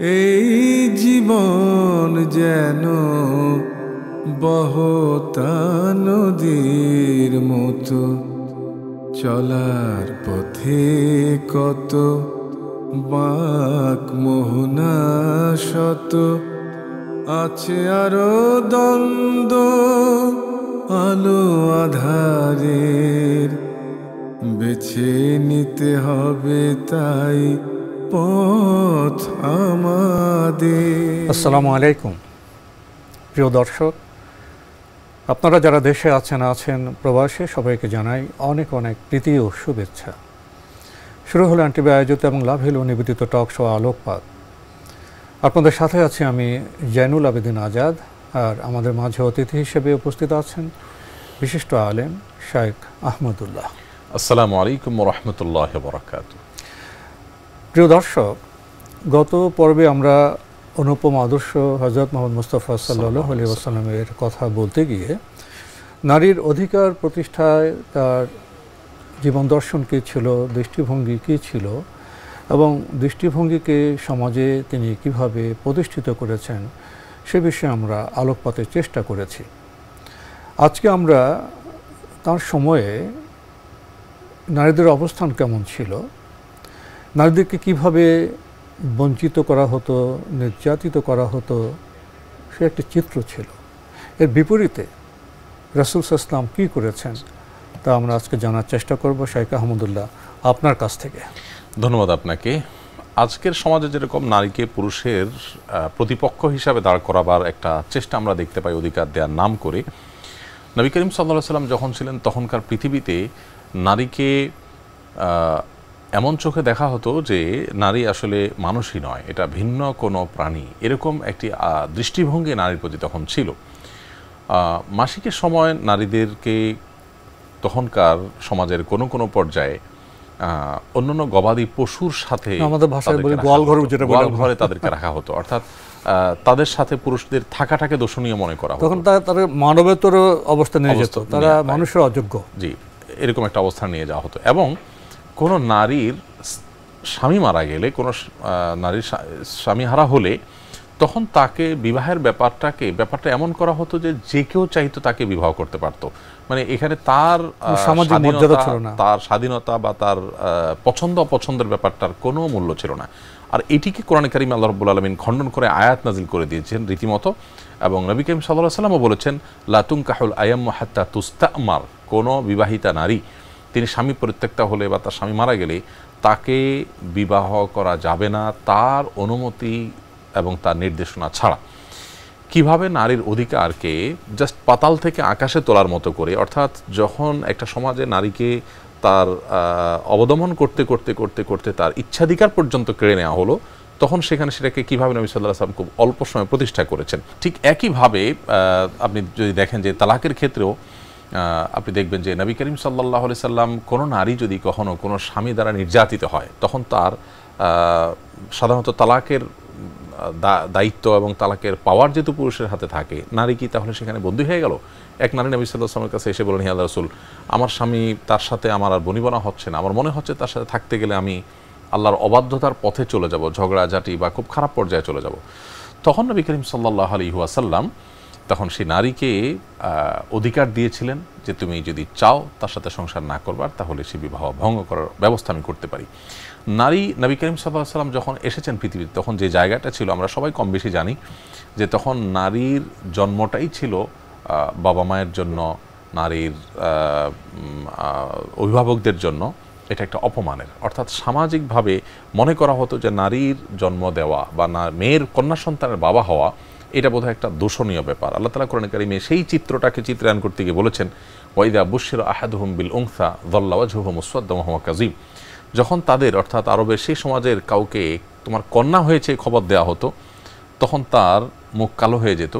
এই জীবন যেন বহতা নদীর মতো, চলার পথে কত বাঁক মোহনা শত, আছে আরো দ্বন্দ্ব আলো আধারের, বেছে নিতে হবে তাই পথ আমাদের। আসসালামু আলাইকুম প্রিয় দর্শক, আপনারা যারা দেশে আছেন প্রবাসে, সবাইকে জানাই অনেক অনেক প্রীতি ও শুভেচ্ছা। শুরু হলো আন্টিবি আয়োজিত এবং লাভেল নিবেদিত টক শো আলোকপাত। আপনাদের সাথে আছি আমি জয়নুল আবেদিন আজাদ, আর আমাদের মাঝে অতিথি হিসেবে উপস্থিত আছেন বিশিষ্ট আলেম শাইখ আহমদুল্লাহ। আসসালামু আলাইকুম ওয়া রাহমাতুল্লাহি ওয়া বারাকাতুহু। প্রিয় দর্শক, গত পর্বে আমরা অনুপম আদর্শ হযরত মুহাম্মদ মুস্তাফা সাল্লাল্লাহু আলাইহি ওয়াসাল্লামের কথা বলতে গিয়ে নারীর অধিকার প্রতিষ্ঠায় তার জীবন দর্শন কী ছিল, দৃষ্টিভঙ্গি কী ছিল এবং দৃষ্টিভঙ্গিকে সমাজে তিনি কিভাবে প্রতিষ্ঠিত করেছেন সে বিষয়ে আমরা আলোকপাতের চেষ্টা করেছি। আজকে আমরা তার সময়ে নারীদের অবস্থান কেমন ছিল, নারীদেরকে কিভাবে বঞ্চিত করা হতো, নির্যাতিত করা হতো, সে একটি চিত্র ছিল। এর বিপরীতে রাসূল সাল্লাল্লাহু আলাইহি ওয়াসাল্লাম কী করেছেন তা আমরা আজকে জানার চেষ্টা করব শাইখ আহমদুল্লাহ আপনার কাছ থেকে। ধন্যবাদ আপনাকে। আজকের সমাজে যেরকম নারীকে পুরুষের প্রতিপক্ষ হিসাবে দাঁড় করাবার একটা চেষ্টা আমরা দেখতে পাই অধিকার দেওয়ার নাম করে, নবী করিম সাল্লাল্লাহু আলাইহি ওয়াসাল্লাম যখন ছিলেন তখনকার পৃথিবীতে নারীকে এমন চোখে দেখা হতো যে নারী আসলে মানুষই নয়, এটা ভিন্ন কোনো প্রাণী, এরকম একটি দৃষ্টিভঙ্গি নারীর প্রতি তখন ছিল। মাসিকের সময় নারীদেরকে তখনকার সমাজের কোনো কোনো পর্যায়ে অন্যান্য গবাদি পশুর সাথে আমাদের ভাষায় বলি গোয়ালঘরে তাদেরকে রাখা হতো, অর্থাৎ তাদের সাথে পুরুষদের থাকাটাকে দোষণীয় মনে করা হতো। তখন তাদের মানবেতর অবস্থা নিয়ে যেত, তারা মানুষের অযোগ্য, জি, এরকম একটা অবস্থান নিয়ে যাওয়া হতো। এবং কোনো নারীর স্বামী মারা গেলে, কোনো নারীর স্বামী হারা হলে তখন তাকে বিবাহের ব্যাপারটা এমন করা হতো যে যে কেউ চাইতো তাকে বিবাহ করতে পারত। মানে এখানে তার স্বাধীনতা বা তার পছন্দ অপছন্দের ব্যাপারটার কোনো মূল্য ছিল না। আর এটিকে কোরআনে কারিমে আল্লাহ রাব্বুল আলামিন খণ্ডন করে আয়াত নাজিল করে দিয়েছেন রীতিমতো। এবং নবী করিম সাল্লাল্লাহু আলাইহি ওয়াসাল্লামও বলেছেন, লা তুনকাহুল আয়াম্মু হাত্তা তুস্তামার, কোনো বিবাহিতা নারী তিনি স্বামী পরিত্যক্তা হলে বা তার স্বামী মারা গেলে তাকে বিবাহ করা যাবে না তার অনুমতি এবং তার নির্দেশনা ছাড়া। কিভাবে নারীর অধিকারকে জাস্ট পাতাল থেকে আকাশে তোলার মতো করে, অর্থাৎ যখন একটা সমাজে নারীকে তার অবদমন করতে করতে করতে করতে তার ইচ্ছাধিকার পর্যন্ত কেড়ে নেওয়া হলো, তখন সেটাকে কীভাবে নবী সাল্লাল্লাহু আলাইহি ওয়াসাল্লাম খুব অল্প সময়ে প্রতিষ্ঠা করেছেন। ঠিক একইভাবে আপনি যদি দেখেন যে তালাকের ক্ষেত্রেও আপনি দেখবেন যে নবী করিম সাল্লাল্লাহু আলাইহি সাল্লাম কোনো নারী যদি কখনো কোনো স্বামী দ্বারা নির্যাতিত হয়, তখন তার সাধারণত তালাকের দায়িত্ব এবং তালাকের পাওয়ার যেহেতু পুরুষের হাতে থাকে, নারী কি তাহলে সেখানে বন্দী হয়ে গেল? এক নারী নবী সাল্লাল্লাহু আলাইহি ওয়াসাল্লামের কাছে এসে বলেন, হে আল্লাহর রাসূল, আমার স্বামী, তার সাথে আমার আর বনিবনা হচ্ছে না, আমার মনে হচ্ছে তার সাথে থাকতে গেলে আমি আল্লাহর অবাধ্যতার পথে চলে যাব, ঝগড়াঝাটি বা খুব খারাপ পর্যায়ে চলে যাব। তখন নবী করিম সাল্লাল্লাহু আলাইহি ওয়াসাল্লাম তখন সেই নারীকে অধিকার দিয়েছিলেন যে তুমি যদি চাও তার সাথে সংসার না করবার, তাহলে সে বিবাহ ভঙ্গ করার ব্যবস্থা আমি করতে পারি। নবী করিম সাল্লাল্লাহু আলাইহি ওয়াসাল্লাম যখন এসেছেন পৃথিবীতে, তখন যে জায়গাটা ছিল আমরা সবাই কম বেশি জানি, যে তখন নারীর জন্মটাই ছিল বাবা মায়ের জন্য, নারীর অভিভাবকদের জন্য এটা একটা অপমানের, অর্থাৎ সামাজিকভাবে মনে করা হতো যে নারীর জন্ম দেওয়া বা মেয়ের কন্যা সন্তানের বাবা হওয়া এটা বোধহয় একটা দোষণীয় ব্যাপার। আল্লাহ তাআলা কোরআনে কারিমে সেই চিত্রটাকে চিত্রায়ন করতে গিয়ে বলেছেন, ওয়াইদা বুশিরা আহাদুহুম বিল উনসা যাল্লা ওয়াজহুহু মুসওয়াদ্দান ওয়া হুয়া কাযীম, যখন তাদের অর্থাৎ আরবের সেই সমাজের কাউকে তোমার কন্যা হয়েছে খবর দেওয়া হতো, তখন তার মুখ কালো হয়ে যেত।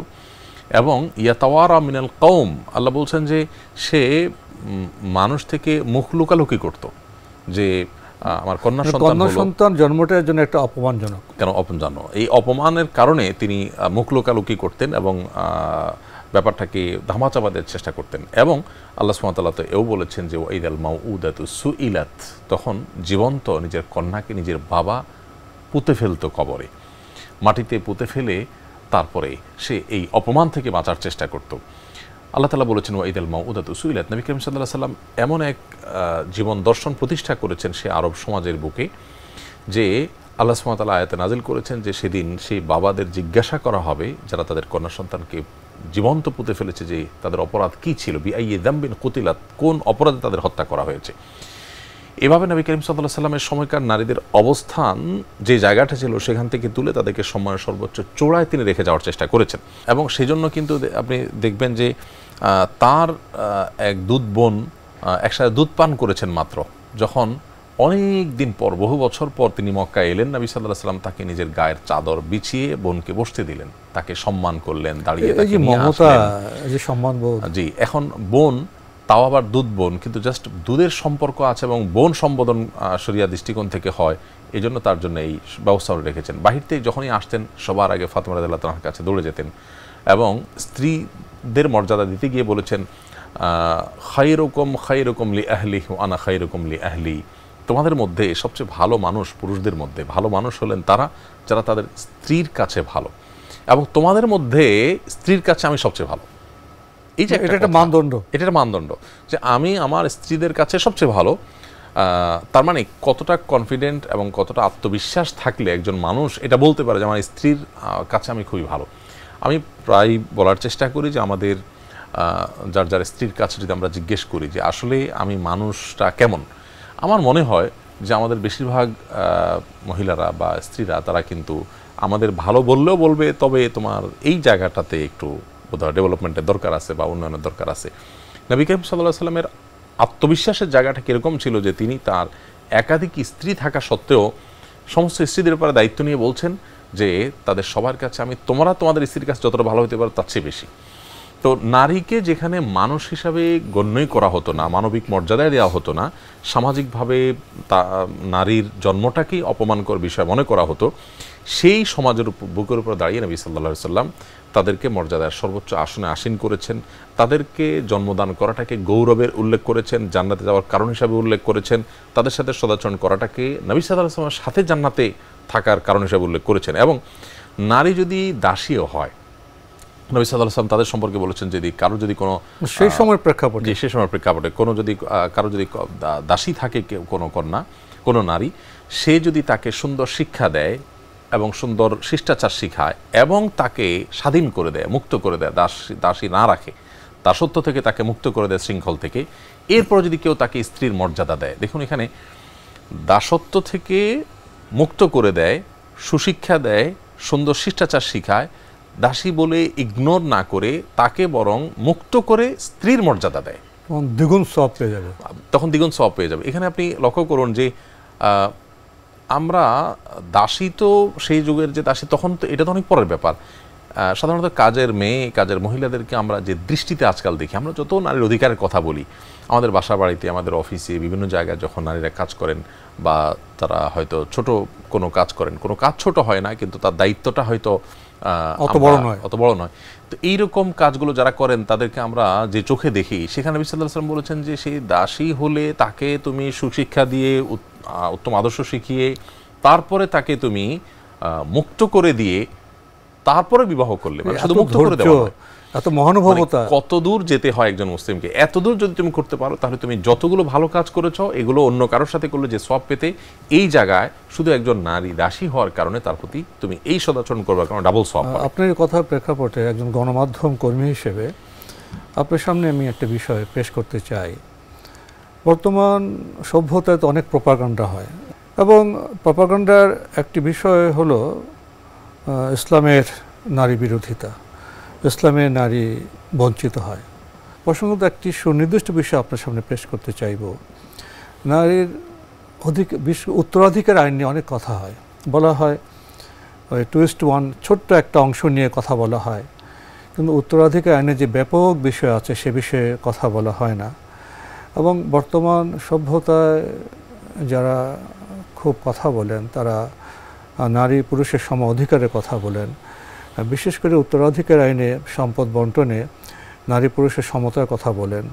এবং ইয়াতাওয়ারা মিনাল কওম, আল্লাহ বলছেন যে সে মানুষ থেকে মুখ লুকালুকি করত, যে আমার কন্যা সন্তান জন্মটার জন্য একটা অপমানজনক, কেন অপমানজনক, এই অপমানের কারণে তিনি মুখ লোকালুকি করতেন এবং ব্যাপারটাকে ধামাচাপা দেওয়ার চেষ্টা করতেন। এবং আল্লাহ সুবহানাহু ওয়া তাআলা তো এও বলেছেন যে ওয়াইদাল মাউউদাতু সুইলাত, তখন জীবন্ত নিজের কন্যাকে নিজের বাবা পুঁতে ফেলতো কবরে। মাটিতে পুঁতে ফেলে তারপরে সে এই অপমান থেকে বাঁচার চেষ্টা করত। আল্লাহ তাআলা বলেছেন ওয়াইদাল মাউউদাতু সুইলাত। নবী করিম সাল্লাল্লাহু আলাইহি ওয়াসাল্লাম এমন এক জীবন দর্শন প্রতিষ্ঠা করেছেন সে আরব সমাজের বুকে, যে আল্লাহ সুবহানাহু ওয়া তাআলা আয়াতে নাজিল করেছেন যে সেদিন সেই বাবাদের জিজ্ঞাসা করা হবে যারা তাদের কন্যা সন্তানকে জীবন্ত পুঁতে ফেলেছে যে তাদের অপরাধ কী ছিল, বিআইয়ি যামবিন কুতিলাত, কোন অপরাধে তাদের হত্যা করা হয়েছে। এভাবে নবী করিম সাল্লাল্লাহু আলাইহি ওয়াসাল্লামের সময়কার নারীদের অবস্থান যে জায়গাটা ছিল সেখান থেকে তুলে তাদেরকে সম্মানের সর্বোচ্চ চূড়ায় তিনি রেখে যাওয়ার চেষ্টা করেছেন। এবং সেজন্য কিন্তু আপনি দেখবেন যে তার এক দুধ বোন একসাথে দুধ পান করেছেন মাত্র, যখন অনেক দিন পর বহু বছর পর তিনি মক্কায় এলেন, নবী সাল্লাল্লাহু আলাইহি ওয়াসাল্লাম তাকে নিজের গায়ের চাদর বিছিয়ে বোনকে বসতে দিলেন, তাকে সম্মান করলেন, দাঁড়িয়ে তাকে নিয়ে আসলেন। জি, এখন বোন, তাও আবার দুধ বোন, কিন্তু জাস্ট দুধের সম্পর্ক আছে এবং বোন সম্বোধন শরিয়া দৃষ্টিকোণ থেকে হয়, এই জন্য তার জন্য এই ব্যবস্থা রেখেছেন। বাহির থেকে যখনই আসতেন সবার আগে ফাতেমা রাদিয়াল্লাহু তাআলার কাছে দৌড়ে যেতেন এবং স্ত্রীদের মর্যাদা দিতে গিয়ে বলেছেন খায়রুকুম খায়রুকুম লি আহলি ওয়া আনা খায়রুকুম লি আহলি, তোমাদের মধ্যে সবচেয়ে ভালো মানুষ, পুরুষদের মধ্যে ভালো মানুষ হলেন তারা যারা তাদের স্ত্রীর কাছে ভালো, এবং তোমাদের মধ্যে স্ত্রীর কাছে আমি সবচেয়ে ভালো। এই যে একটা মানদণ্ড, এটা একটা মানদণ্ড যে আমি আমার স্ত্রীদের কাছে সবচেয়ে ভালো। তার মানে কতটা কনফিডেন্ট এবং কতটা আত্মবিশ্বাস থাকলে একজন মানুষ এটা বলতে পারে যে আমার স্ত্রীর কাছে আমি খুবই ভালো। আমি প্রায় বলার চেষ্টা করি যে আমাদের যার যার স্ত্রীর কাছে যদি আমরা জিজ্ঞেস করি যে আসলে আমি মানুষটা কেমন, আমার মনে হয় যে আমাদের বেশিরভাগ মহিলারা বা স্ত্রীরা তারা কিন্তু আমাদের ভালো বললেও বলবে, তবে তোমার এই জায়গাটাতে একটু বোধহয় ডেভেলপমেন্টের দরকার আছে বা উন্নয়নের দরকার আছে। নবী করিম সাল্লাল্লাহু আলাইহি ওয়াসাল্লামের আত্মবিশ্বাসের জায়গাটা কীরকম ছিল যে তিনি তার একাধিক স্ত্রী থাকা সত্ত্বেও সমস্ত স্ত্রীদের উপরে দায়িত্ব নিয়ে বলছেন যে তাদের সবার কাছে আমি তোমরা তোমাদের স্ত্রীর কাছে যতটা ভালো হতে পারো তার চেয়ে বেশি। তো নারীকে যেখানে মানুষ হিসাবে গণ্যই করা হতো না, মানবিক মর্যাদায় দেওয়া হতো না, সামাজিকভাবে নারীর জন্মটাকেই অপমানকর বিষয় মনে করা হতো, সেই সমাজের বুকের উপর দাঁড়িয়ে নবী সাল্লাল্লাহু আলাইহি ওয়াসাল্লাম তাদেরকে মর্যাদার সর্বোচ্চ আসনে আসীন করেছেন, তাদেরকে জন্মদান করাটাকে গৌরবের উল্লেখ করেছেন, জান্নাতে যাওয়ার কারণ হিসাবে উল্লেখ করেছেন, তাদের সাথে সদাচরণ করাটাকে নবী সাল্লাল্লাহু আলাইহি ওয়াসাল্লামের সাথে জান্নাতে থাকার কারণ হিসাবে উল্লেখ করেছেন। এবং নারী যদি দাসীও হয়, নবী সাল্লাল্লাহু আলাইহি ওয়াসাল্লাম তাদের সম্পর্কে বলেছেন যদি কারো যদি কোনো সেই সময়ের প্রেক্ষাপটে কোনো যদি কারো যদি দাসী থাকে কোনো কন্যা, কোনো নারী, সে যদি তাকে সুন্দর শিক্ষা দেয় এবং সুন্দর শিষ্টাচার শিখায় এবং তাকে স্বাধীন করে দেয়, মুক্ত করে দেয়, দাসী না রাখে, দাসত্ব থেকে তাকে মুক্ত করে দেয়, শৃঙ্খল থেকে, এরপর যদি কেউ তাকে স্ত্রীর মর্যাদা দেয়, দেখুন এখানে দাসত্ব থেকে মুক্ত করে দেয়, সুশিক্ষা দেয়, সুন্দর শিষ্টাচার শিখায়, দাসী বলে ইগনোর না করে তাকে বরং মুক্ত করে স্ত্রীর মর্যাদা দেয়, দ্বিগুণ সওয়াব পেয়ে যাবে, তখন দ্বিগুণ সওয়াব পেয়ে যাবে। এখানে আপনি লক্ষ্য করুন যে আমরা দাসী তো সেই যুগের যে দাসী, তখন তো এটা তো অনেক পরের ব্যাপার। সাধারণত কাজের মেয়ে, কাজের মহিলাদেরকে আমরা যে দৃষ্টিতে আজকাল দেখি, আমরা যত নারীর অধিকারের কথা বলি, আমাদের বাসা বাড়িতে, আমাদের অফিসে, বিভিন্ন জায়গায় যখন নারীরা কাজ করেন বা তারা হয়তো ছোট কোনো কাজ করেন, কোনো কাজ ছোট হয় না কিন্তু তার দায়িত্বটা হয়তো অত বড় নয়, তো এইরকম কাজগুলো যারা করেন তাদেরকে আমরা যে চোখে দেখি, সেখানে নবী সাল্লাল্লাহু আলাইহি ওয়াসাল্লাম বলেছেন যে সেই দাসী হলে তাকে তুমি সুশিক্ষা দিয়ে উত্তম আদর্শ শিখিয়ে তারপরে তাকে তুমি মুক্ত করে দিয়ে তারপরে বিবাহ করলে, মানে শুধু মুক্ত করে দেওয়া নয়, এত মহানুভবতা, কত দূর যেতে হয় একজন মুসলিমকে, এত দূর যদি তুমি করতে পারো তাহলে তুমি যতগুলো ভালো কাজ করেছো এগুলো অন্য কারোর সাথে করলে যে সওয়াব পেতে, এই জায়গায় শুধু একজন নারী দাসী হওয়ার কারণে তার প্রতি তুমি এই সদাচরণ করবার কারণে ডাবল সওয়াব পাবে। আপনার এই কথার প্রেক্ষাপটে একজন গণমাধ্যম কর্মী হিসেবে আপনার সামনে আমি একটা বিষয় পেশ করতে চাই। বর্তমান সভ্যতায় তো অনেক প্রপাগান্ডা হয় এবং প্রপাগান্ডার একটি বিষয় হলো ইসলামের নারী বিরোধিতা, ইসলামে নারী বঞ্চিত হয়। প্রসঙ্গত একটি সুনির্দিষ্ট বিষয় আপনার সামনে পেশ করতে চাইব। নারীর উত্তরাধিকার আইন নিয়ে অনেক কথা হয়, বলা হয় ওই 2:1 ছোট্ট একটা অংশ নিয়ে কথা বলা হয়, কিন্তু উত্তরাধিকার আইনে যে ব্যাপক বিষয় আছে সে বিষয়ে কথা বলা হয় না। এবং বর্তমান সভ্যতায় যারা খুব কথা বলেন তারা নারী পুরুষের সম অধিকারের কথা বলেন, বিশেষ করে উত্তরাধিকার আইনে সম্পদ বন্টনে নারী পুরুষের সমতার কথা বলেন।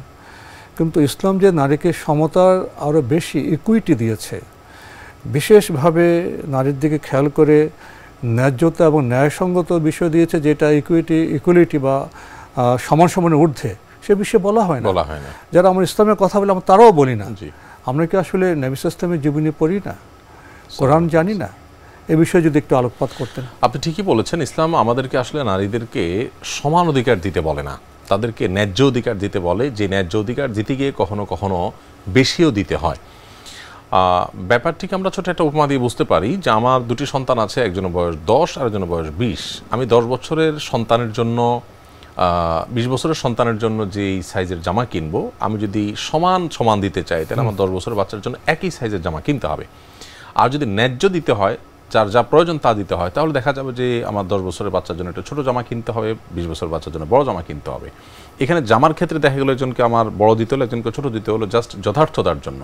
কিন্তু ইসলাম যে নারীকে সমতার আরও বেশি ইকুইটি দিয়েছে, বিশেষভাবে নারীর দিকে খেয়াল করে ন্যায্যতা এবং ন্যায়সঙ্গত বিষয় দিয়েছে, যেটা ইকুয়ালিটি বা সমান সমানের ঊর্ধ্বে, সে বিষয়ে বলা হয় না। যারা আমরা ইসলামের কথা বলে আমরা তারাও বলি না। আমরা কি আসলে নবী সাল্লাল্লাহু আলাইহি ওয়াসাল্লামের জীবনী পড়ি না, কোরআন জানি না? এ বিষয়ে যদি একটু আলোকপাত করতেন। আপনি ঠিকই বলেছেন, ইসলাম আমাদেরকে আসলে নারীদেরকে সমান অধিকার দিতে বলে না, তাদেরকে ন্যায্য অধিকার দিতে বলে, যে ন্যায্য অধিকার দিতে গিয়ে কখনো কখনো বেশিও দিতে হয়। ব্যাপারটিকে আমরা ছোট একটা উপমা দিয়ে বুঝতে পারি যে আমার দুটি সন্তান আছে, একজনের বয়স 10 আর একজনের বয়স 20। আমি 10 বছরের সন্তানের জন্য 20 বছরের সন্তানের জন্য যেই সাইজের জামা কিনবো, আমি যদি সমান সমান দিতে চাই তাহলে আমার 10 বছরের বাচ্চার জন্য একই সাইজের জামা কিনতে হবে। আর যদি ন্যায্য দিতে হয়, যার যা প্রয়োজন তা দিতে হয়, তাহলে দেখা যাবে যে আমার 10 বছরের বাচ্চার জন্য একটা ছোট জামা কিনতে হবে, 20 বছরের বাচ্চার জন্য বড় জামা কিনতে হবে। এখানে জামার ক্ষেত্রে দেখা গেলো একজনকে আমার বড় দিতে হলো, একজনকে ছোট দিতে হলো, জাস্ট যথার্থতার জন্য।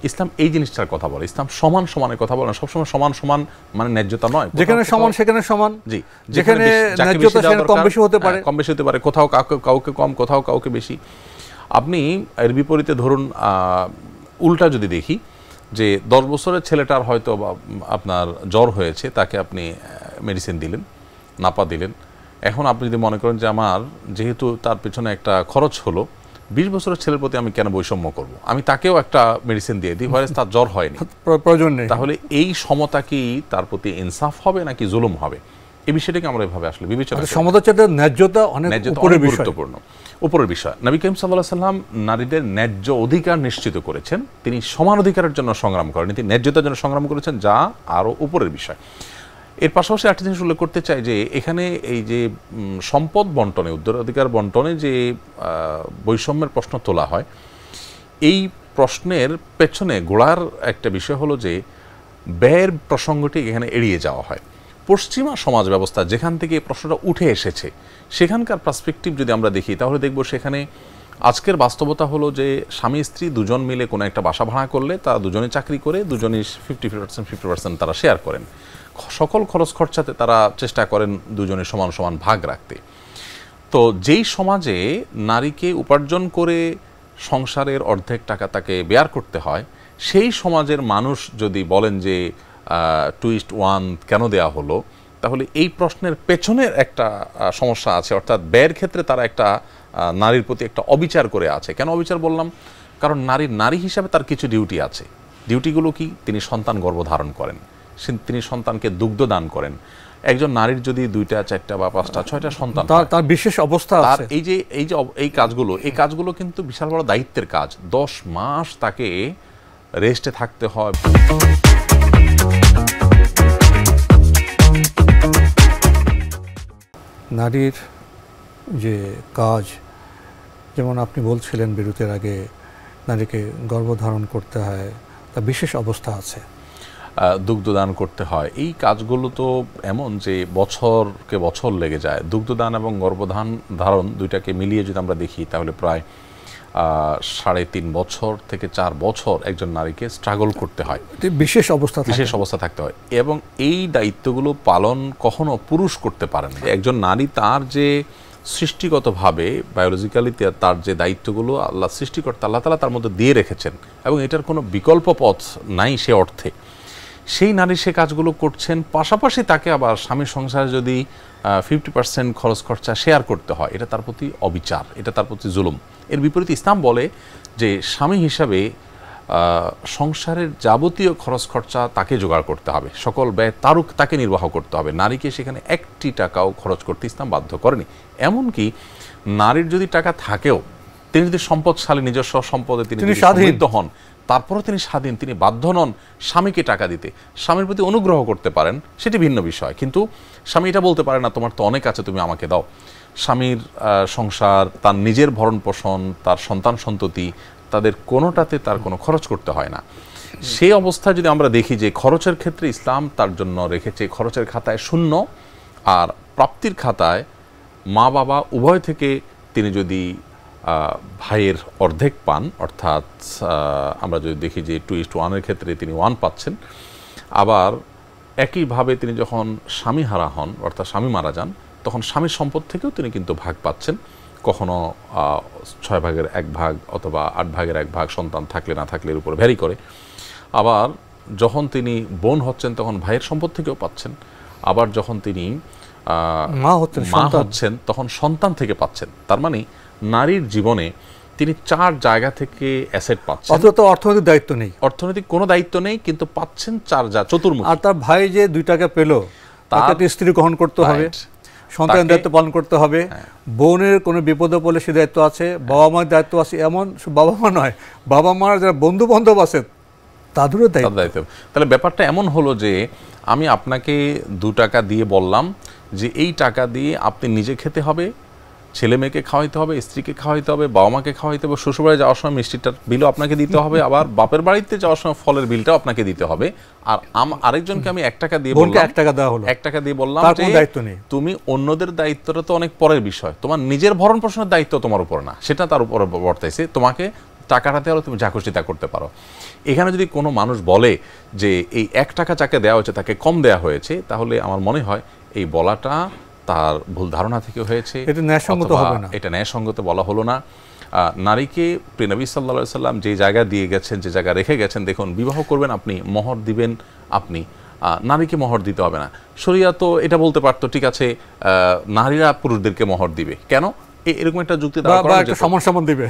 ইসলাম এই জিনিসটার কথা বলে, ইসলাম সমান সমানের কথা বলে না। সবসময় সমান সমান মানে ন্যায্যতা নয়, যেখানে সমান সেখানে সমান। জি, যেখানে ন্যায্যতা সেখানে কম বেশি হতে পারে, কম বেশি হতে পারে, কোথাও কাউকে কম, কোথাও কাউকে বেশি। আপনি এর বিপরীতে ধরুন উল্টা যদি দেখি, যে 10 বছরের ছেলেটার হয়তো আপনার জ্বর হয়েছে, তাকে আপনি মেডিসিন দিলেন, নাপা দিলেন। এখন আপনি যদি মনে করেন যে আমার যেহেতু তার পেছনে একটা খরচ হলো, 20 বছরের ছেলের প্রতি আমি কেন বৈষম্য করব, আমি তাকেও একটা মেডিসিন দিয়ে দিই, ভাইরাস তার জ্বর হয়নি, প্রয়োজন নেই। তাহলে এই সমতা কি তার প্রতি ইনসাফ হবে নাকি জুলুম হবে? এই বিষয়টাকে আমরা এভাবে আসলে বিবেচনা করি। সমতার ন্যায্যতা অনেক গুরুত্বপূর্ণ, উপরের বিষয়। নবী করিম সাল্লাল্লাহু আলাইহি ওয়াসাল্লাম নারীদের ন্যায্য অধিকার নিশ্চিত করেছেন, তিনি সমান অধিকারের জন্য সংগ্রাম করেন, তিনি ন্যায্যতার জন্য সংগ্রাম করেছেন, যা আরও উপরের বিষয়। এর পাশাপাশি একটা জিনিস উল্লেখ করতে চাই যে এখানে এই যে সম্পদ বন্টনে, উত্তরাধিকার বন্টনে যে বৈষম্যের প্রশ্ন তোলা হয়, এই প্রশ্নের পেছনে গোড়ার একটা বিষয় হলো যে ব্যয়ের প্রসঙ্গটি এখানে এড়িয়ে যাওয়া হয়। পশ্চিমা সমাজ ব্যবস্থা যেখান থেকে এই প্রশ্নটা উঠে এসেছে, সেখানকার পার্সপেক্টিভ যদি আমরা দেখি, তাহলে দেখব সেখানে আজকের বাস্তবতা হলো যে স্বামী স্ত্রী দুজন মিলে কোনো একটা বাসা ভাড়া করলে তারা দুজনে চাকরি করে, দুজনই 50% তারা শেয়ার করেন। সকল খরচ খরচাতে তারা চেষ্টা করেন দুজনে সমান সমান ভাগ রাখতে। তো যেই সমাজে নারীকে উপার্জন করে সংসারের অর্ধেক টাকা তাকে বেয়ার করতে হয়, সেই সমাজের মানুষ যদি বলেন যে 2:1 কেন দেয়া হলো, তাহলে এই প্রশ্নের পেছনের একটা সমস্যা আছে, অর্থাৎ ব্যয়ের ক্ষেত্রে তারা একটা নারীর প্রতি একটা অবিচার করে আছে। কেন অবিচার বললাম? কারণ নারী হিসাবে তার কিছু ডিউটি আছে। ডিউটিগুলো কি? তিনি সন্তান গর্ভধারণ করেন, তিনি সন্তানকে দুগ্ধ দান করেন। একজন নারীর যদি 2টা 4টা বা 5টা 6টা সন্তান, তার বিশেষ অবস্থা আছে। এই কাজগুলো কিন্তু বিশাল বড় দায়িত্বের কাজ। 10 মাস তাকে রেস্টে থাকতে হয়। নারীর যে কাজ, যেমন আপনি বলছিলেন বিরতির আগে, নারীকে গর্ভধারণ করতে হয়, তার বিশেষ অবস্থা আছে, দুগ্ধদান করতে হয়। এই কাজগুলো তো এমন যে বছরকে বছর লেগে যায়। দুগ্ধদান এবং ধারণ দুইটাকে মিলিয়ে যদি আমরা দেখি, তাহলে প্রায় 3.5 বছর থেকে 4 বছর একজন নারীকে স্ট্রাগল করতে হয়, বিশেষ অবস্থা থাকতে হয়। এবং এই দায়িত্বগুলো পালন কখনো পুরুষ করতে পারেন না। একজন নারী তার যে সৃষ্টিগতভাবে বায়োলজিক্যালি তার যে দায়িত্বগুলো আল্লাহ সৃষ্টিকর্তা আল্লাহ তাআলা তার মধ্যে দিয়ে রেখেছেন, এবং এটার কোনো বিকল্প পথ নাই সে অর্থে, সেই নারী সে কাজগুলো করছেন। পাশাপাশি তাকে আবার স্বামীর সংসারে যদি 50% খরচ খরচা শেয়ার করতে হয়, এটা তার প্রতি অবিচার, এটা তার প্রতি জুলুম। এর বিপরীতে ইসলাম বলে যে স্বামী হিসাবে সংসারের যাবতীয় খরচ খরচা তাকে জোগাড় করতে হবে, সকল ব্যয় তাকে নির্বাহ করতে হবে। নারীকে সেখানে 1টি টাকাও খরচ করতে ইসলাম বাধ্য করেনি। এমনকি নারীর যদি টাকা থাকেও, তিনি যদি সম্পদশালী, নিজস্ব সম্পদে তিনি সমৃদ্ধ হন, তারপরও তিনি স্বাধীন, তিনি বাধ্য নন স্বামীকে টাকা দিতে। স্বামীর প্রতি অনুগ্রহ করতে পারেন, সেটি ভিন্ন বিষয়, কিন্তু স্বামী এটা বলতে পারে না তোমার তো অনেক আছে, তুমি আমাকে দাও। স্বামীর সংসার, তার নিজের ভরণ পোষণ, তার সন্তান সন্ততি, তাদের কোনোটাতে তার কোনো খরচ করতে হয় না। সেই অবস্থায় যদি আমরা দেখি যে খরচের ক্ষেত্রে ইসলাম তার জন্য রেখেছে খরচের খাতায় 0, আর প্রাপ্তির খাতায় মা বাবা উভয় থেকে তিনি যদি ভাইয়ের অর্ধেক পান, অর্থাৎ আমরা যদি দেখি যে 2:1 ক্ষেত্রে তিনি 1 পাচ্ছেন। আবার একইভাবে তিনি যখন স্বামী হারা হন, অর্থাৎ স্বামী মারা যান, তখন স্বামীর সম্পদ থেকেও তিনি কিন্তু ভাগ পাচ্ছেন, কখনো 6 ভাগের 1 ভাগ অথবা 8 ভাগের 1 ভাগ, সন্তান থাকলে না থাকলে এর উপর ভ্যারি করে। আবার যখন তিনি বোন হচ্ছেন, তখন ভাইয়ের সম্পদ থেকেও পাচ্ছেন। আবার যখন তিনি মা হচ্ছেন তখন সন্তান থেকে পাচ্ছেন। তার মানে নারীর জীবনে তিনি 4 জায়গা থেকে অ্যাসেট পাচ্ছেন। অথচ অর্থনৈতিক দায়িত্ব নেই, অর্থনৈতিক কোনো দায়িত্ব নেই, কিন্তু পাচ্ছেন 4 চতুর্মুখী। আর তার ভাই যে 2 টাকা পেল তাকে স্ত্রী গ্রহণ করতে হবে, সন্তানের দায়িত্ব পালন করতে হবে, বোনের কোনো বিপদে পড়লে সে দায়িত্ব আছে, বাবা মার দায়িত্ব আছে। এমন বাবা মা নয়, বাবা মার যারা বন্ধু বান্ধব আছে তাদেরও দায়িত্ব। তাহলে ব্যাপারটা এমন হলো যে আমি আপনাকে 2 টাকা দিয়ে বললাম যে এই টাকা দিয়ে আপনি নিজে খেতে হবে, ছেলে মেয়েকে খাওয়াইতে হবে, স্ত্রীকে খাওয়াইতে হবে, বাবা মাকে খাওয়াইতে হবে, শ্বশুরবাড়ি যাওয়ার সময় মিষ্টিটার বিলও আপনাকে দিতে হবে, আবার বাপের বাড়িতে যাওয়ার সময় ফলের বিলটাও আপনাকে দিতে হবে। আর আরেকজনকে আমি 1 টাকা দিয়ে বললাম, 1 টাকা দেওয়া হলো, 1 টাকা দিয়ে বললাম যে দায়িত্ব নেই, তুমি অন্যদের দায়িত্বটা তো অনেক পরের বিষয়, তোমার নিজের ভরণ পোষণের দায়িত্ব তোমার উপর না, সেটা তার উপর বর্তাইছে। তোমাকে টাকাটা দেওয়া, তুমি যা খুশি তা করতে পারো। এখানে যদি কোনো মানুষ বলে যে এই 1 টাকা যাকে দেওয়া হয়েছে তাকে কম দেওয়া হয়েছে, তাহলে আমার মনে হয় এই বলাটা তার ভুল ধারণা থেকে হয়েছে, এটা ন্যায়সঙ্গত হবে না, এটা ন্যায়সঙ্গত বলা হলো না। নারীকে প্রিয় নবী সাল্লাল্লাহু আলাইহি সাল্লাম যে জায়গা দিয়ে গেছেন, যে জায়গা রেখে গেছেন, দেখুন বিবাহ করবেন আপনি, মোহর দিবেন আপনি, নারীকে মোহর দিতে হবে না। শরিয়া তো এটা বলতে পারতো, ঠিক আছে নারীরা পুরুষদেরকে মোহর দিবে, কেন এরকম একটা যুক্তি দাঁড় করানো যেত, সমান দিবে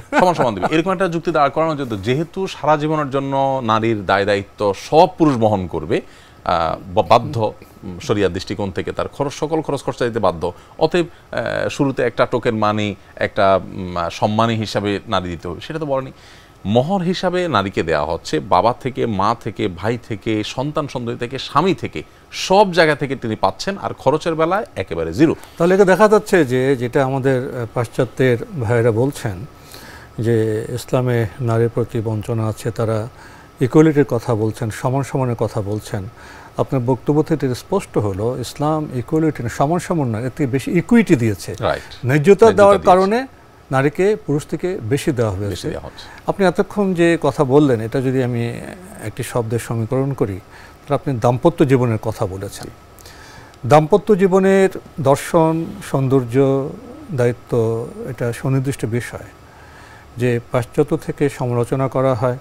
এরকম একটা যুক্তি দাঁড় করানো যেত। যেহেতু সারা জীবনের জন্য নারীর দায় দায়িত্ব সব পুরুষ বহন করবে, বাধ্য শরিয়ার দৃষ্টিকোণ থেকে তার সকল খরচ খরচা দিতে বাধ্য, অতএব শুরুতে একটা টোকেন মানি, একটা সম্মানী হিসাবে নারী দিতে হবে, সেটা তো বলেনি। মোহর হিসাবে নারীকে দেওয়া হচ্ছে বাবা থেকে, মা থেকে, ভাই থেকে, সন্তান সন্ততি থেকে, স্বামী থেকে, সব জায়গা থেকে তিনি পাচ্ছেন, আর খরচের বেলায় একেবারে 0। তাহলে এটা দেখা যাচ্ছে যে যেটা আমাদের পাশ্চাত্যের ভাইয়েরা বলছেন যে ইসলামে নারীর প্রতি বঞ্চনা আছে, তারা ইকুয়ালিটির কথা বলছেন, সমানের কথা বলছেন। আপনার বক্তব্য থেকে স্পষ্ট হলো ইসলাম ইকুয়ালিটি সমান না, এর থেকে বেশি ইকুইটি দিয়েছে, ন্যায্যতা দেওয়ার কারণে নারীকে পুরুষ থেকে বেশি দেওয়া হয়েছে। আপনি এতক্ষণ যে কথা বললেন, এটা যদি আমি একটি শব্দের সমীকরণ করি, তাহলে আপনি দাম্পত্য জীবনের কথা বলেছেন। দাম্পত্য জীবনের দর্শন, সৌন্দর্য, দায়িত্ব এটা সুনির্দিষ্ট বিষয়, যে পাশ্চাত্য থেকে সমালোচনা করা হয়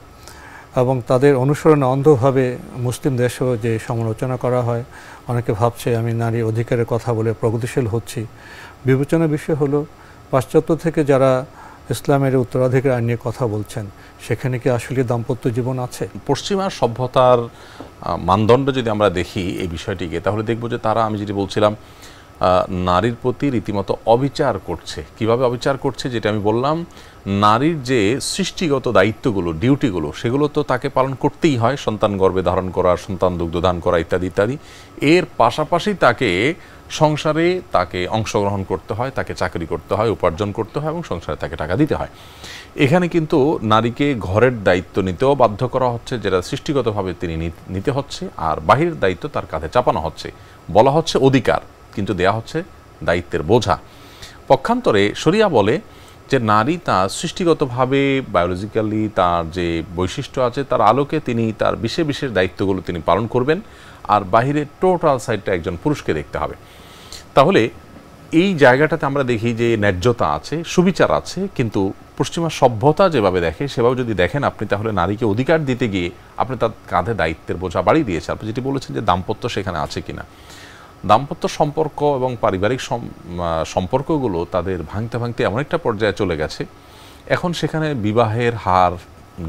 এবং তাদের অনুসরণে অন্ধভাবে মুসলিম দেশেও যে সমালোচনা করা হয়। অনেকে ভাবছে আমি নারী অধিকারের কথা বলে প্রগতিশীল হচ্ছি। বিবেচনার বিষয় হলো পাশ্চাত্য থেকে যারা ইসলামের উত্তরাধিকার আইন নিয়ে কথা বলছেন, সেখানে কি আসলে দাম্পত্য জীবন আছে? পশ্চিমা সভ্যতার মানদণ্ড যদি আমরা দেখি এই বিষয়টিকে, তাহলে দেখব যে তারা, আমি যেটি বলছিলাম, নারীর প্রতি রীতিমতো অবিচার করছে। কিভাবে অবিচার করছে? যেটা আমি বললাম, নারীর যে সৃষ্টিগত দায়িত্বগুলো, ডিউটিগুলো, সেগুলো তো তাকে পালন করতেই হয়, সন্তান গর্ভে ধারণ করা, সন্তান দুগ্ধদান করা ইত্যাদি ইত্যাদি। এর পাশাপাশি তাকে সংসারে তাকে অংশগ্রহণ করতে হয়, তাকে চাকরি করতে হয়, উপার্জন করতে হয় এবং সংসারে তাকে টাকা দিতে হয়। এখানে কিন্তু নারীকে ঘরের দায়িত্ব নিতেও বাধ্য করা হচ্ছে, যেটা সৃষ্টিগতভাবে তিনি নিতে হচ্ছে, আর বাহিরের দায়িত্ব তার কাঁধে চাপানো হচ্ছে। বলা হচ্ছে অধিকার, কিন্তু দেয়া হচ্ছে দায়িত্বের বোঝা। পক্ষান্তরে শরিয়া বলে যে নারী তার সৃষ্টিগতভাবে, বায়োলজিক্যালি তার যে বৈশিষ্ট্য আছে, তার আলোকে তিনি তার বিশেষ বিশেষ দায়িত্বগুলো তিনি পালন করবেন, আর বাহিরে টোটাল সাইডটা একজন পুরুষকে দেখতে হবে। তাহলে এই জায়গাটাতে আমরা দেখি যে ন্যায্যতা আছে, সুবিচার আছে, কিন্তু পশ্চিমা সভ্যতা যেভাবে দেখে সেভাবে যদি দেখেন আপনি, তাহলে নারীকে অধিকার দিতে গিয়ে আপনি তার কাঁধে দায়িত্বের বোঝা বাড়িয়ে দিয়েছেন। আপনি যেটি বলেছেন যে দাম্পত্য সেখানে আছে কিনা, দাম্পত্য সম্পর্ক এবং পারিবারিক সম্পর্কগুলো তাদের ভাঙতে ভাঙতে এমন একটা পর্যায়ে চলে গেছে, এখন সেখানে বিবাহের হার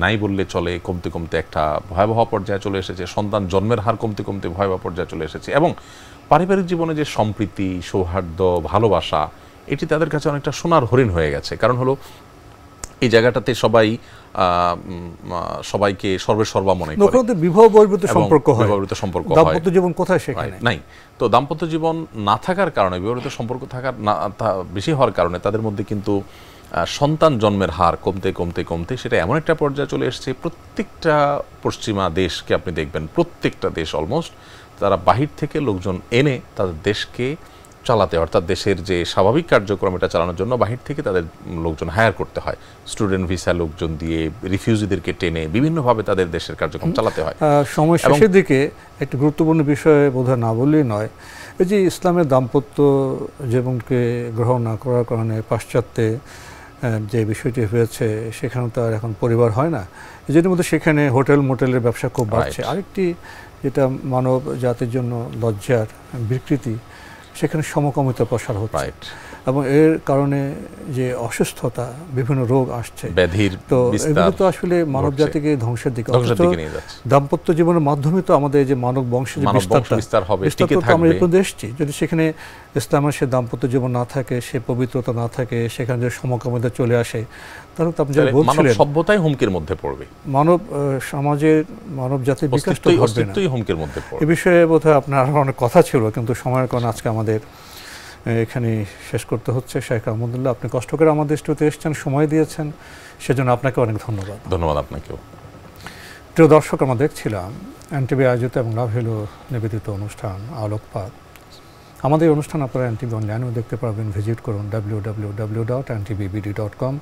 নাই বললে চলে, কমতে কমতে একটা ভয়াবহ পর্যায়ে চলে এসেছে, সন্তান জন্মের হার কমতে কমতে ভয়াবহ পর্যায়ে চলে এসেছে, এবং পারিবারিক জীবনে যে সম্প্রীতি, সৌহার্দ্য, ভালোবাসা, এটি তাদের কাছে অনেকটা সোনার হরিণ হয়ে গেছে। কারণ হলো এই জায়গাটাতে সবাইকে সর্বেসর্বা মনে করে, বিবাহ বহির্ভূত সম্পর্ক হয়, দাম্পত্য জীবন কোথায় সেখানে নাই। তো দাম্পত্য জীবন না থাকার কারণে, বিবাহিত সম্পর্ক থাকার বেশি হওয়ার কারণে তাদের মধ্যে কিন্তু সন্তান জন্মের হার কমতে কমতে কমতে সেটা এমন একটা পর্যায়ে চলে এসেছে, প্রত্যেকটা পশ্চিমা দেশকে আপনি দেখবেন, প্রত্যেকটা দেশ অলমোস্ট তারা বাহির থেকে লোকজন এনে তাদের দেশকে চালাতে, অর্থাৎ দেশের যে স্বাভাবিক কার্যক্রম এটা চালানোর জন্য বাহির থেকে তাদের লোকজন হায়ার করতে হয়, স্টুডেন্ট ভিসা লোকজন দিয়ে, রিফিউজিদেরকে টেনে বিভিন্নভাবে তাদের দেশের কার্যক্রম চালাতে হয়। সময় শেষের দিকে একটি গুরুত্বপূর্ণ বিষয় বোধহয় না বললেই নয়, এই যে ইসলামের দাম্পত্য জীবনকে গ্রহণ না করার কারণে পাশ্চাত্যে যে বিষয়টি হয়েছে, সেখানে তো আর এখন পরিবার হয় না, যেটির মধ্যে সেখানে হোটেল মোটেলের ব্যবসা খুব বাড়ছে। আরেকটি যেটা মানব জাতির জন্য লজ্জার বিকৃতি, সেখানে সমকামিতা প্রসার হচ্ছে রাইট। এবং এর কারণে যে অসুস্থতা, বিভিন্ন রোগ আসছে, ব্যাধির তো বিস্তার এগুলো তো আসলে মানব ঘটছে। জাতিকে ধ্বংসের দিকে ধ্বংসের দিকে নিয়ে যাচ্ছে। দাম্পত্য জীবনের মাধ্যমে তো আমাদের যে মানব বংশের যে মানব বংশ বিস্তার হবে, টিকে তো আমরা থাকবে। এই পর্যন্ত এসেছি। যদি সেখানে ইসলামের সে দাম্পত্য জীবন না থাকে, সে পবিত্রতা না থাকে, সেখানে যে সমকামিতা চলে আসে, তাহলে তো আপনি যেটা তাহলে মানব বলছিলেন সভ্যতাই হুমকির মধ্যে পড়বে, মানব সমাজের, মানব জাতির বিকাশ তো ঘটবে না। অস্তিত্বই হুমকির মধ্যে পড়বে। এ বিষয়ে বোধহয় আপনার আরো অনেক কথা ছিল, কিন্তু সময়ের কারণে আজকে আমাদের এখানে শেষ করতে হচ্ছে। শেখ আহমদুল্লাহ, আপনি কষ্ট করে আমাদের স্টুডিওতে এসেছেন, সময় দিয়েছেন, সেজন্য আপনাকে অনেক ধন্যবাদ। ধন্যবাদ আপনাকেও। প্রিয় দর্শক, আমরা দেখছিলাম এনটিভি আয়োজিত এবং লাভ হলো নিবেদিত অনুষ্ঠান আলোকপাত। আমাদের এই অনুষ্ঠান আপনারা এনটিভি অনলাইনেও দেখতে পারবেন, ভিজিট করুন www.ntvbd.com।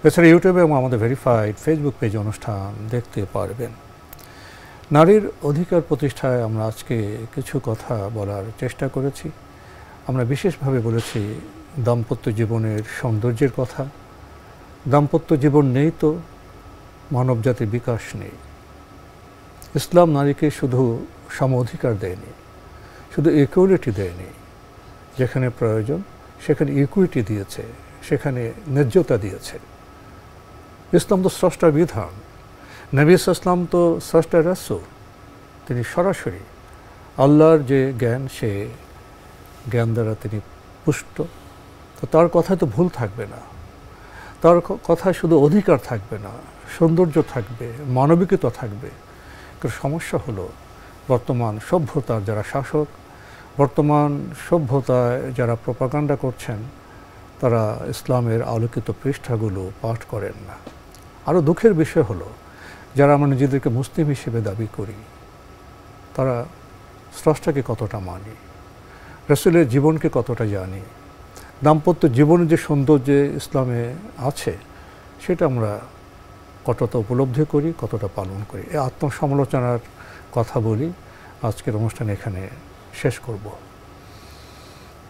এছাড়া ইউটিউবে এবং আমাদের ভেরিফাইড ফেসবুক পেজে অনুষ্ঠান দেখতে পারবেন। নারীর অধিকার প্রতিষ্ঠায় আমরা আজকে কিছু কথা বলার চেষ্টা করেছি। আমরা বিশেষভাবে বলেছি দাম্পত্য জীবনের সৌন্দর্যের কথা। দাম্পত্য জীবন নেই তো মানবজাতির বিকাশ নেই। ইসলাম নারীকে শুধু সম অধিকার দেয়নি, শুধু ইকুয়ালিটি দেয়নি, যেখানে প্রয়োজন সেখানে ইকুইটি দিয়েছে, সেখানে ন্যায্যতা দিয়েছে। ইসলাম তো স্রষ্টার বিধান, নবী ইসলাম তো স্রষ্টার রাসূল, তিনি সরাসরি আল্লাহর যে জ্ঞান, সে জ্ঞান দ্বারা তিনি পুষ্ট। তো তার কথায় তো ভুল থাকবে না, তার কথায় শুধু অধিকার থাকবে না, সৌন্দর্য থাকবে, মানবিকতা থাকবে। কিন্তু সমস্যা হলো বর্তমান সভ্যতার যারা শাসক, বর্তমান সভ্যতায় যারা প্রপাগান্ডা করছেন, তারা ইসলামের আলোকিত পৃষ্ঠাগুলো পাঠ করেন না। আরও দুঃখের বিষয় হলো যারা আমরা নিজেদেরকে মুসলিম হিসেবে দাবি করি, তারা স্রষ্টাকে কতটা মানি, রাসূলের জীবনকে কতটা জানি, দাম্পত্য জীবনের যে সৌন্দর্য ইসলামে আছে সেটা আমরা কতটা উপলব্ধি করি, কতটা পালন করি। এই আত্মসমালোচনার কথা বলি, আজকের অনুষ্ঠান এখানে শেষ করব।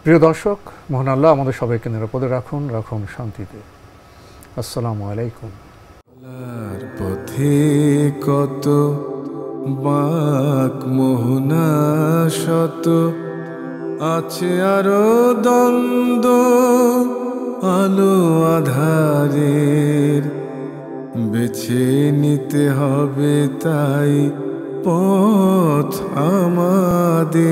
প্রিয় দর্শক, মহান আল্লাহ আমাদের সবাইকে নিরাপদে রাখুন, রাখুন শান্তিতে। আসসালামু আলাইকুম। চলার পথে কত বাঁক মোহনা শত, আছে আরো দ্বন্দ্ব আলো আধারের, বেছে নিতে হবে তাই পথ আমাদের।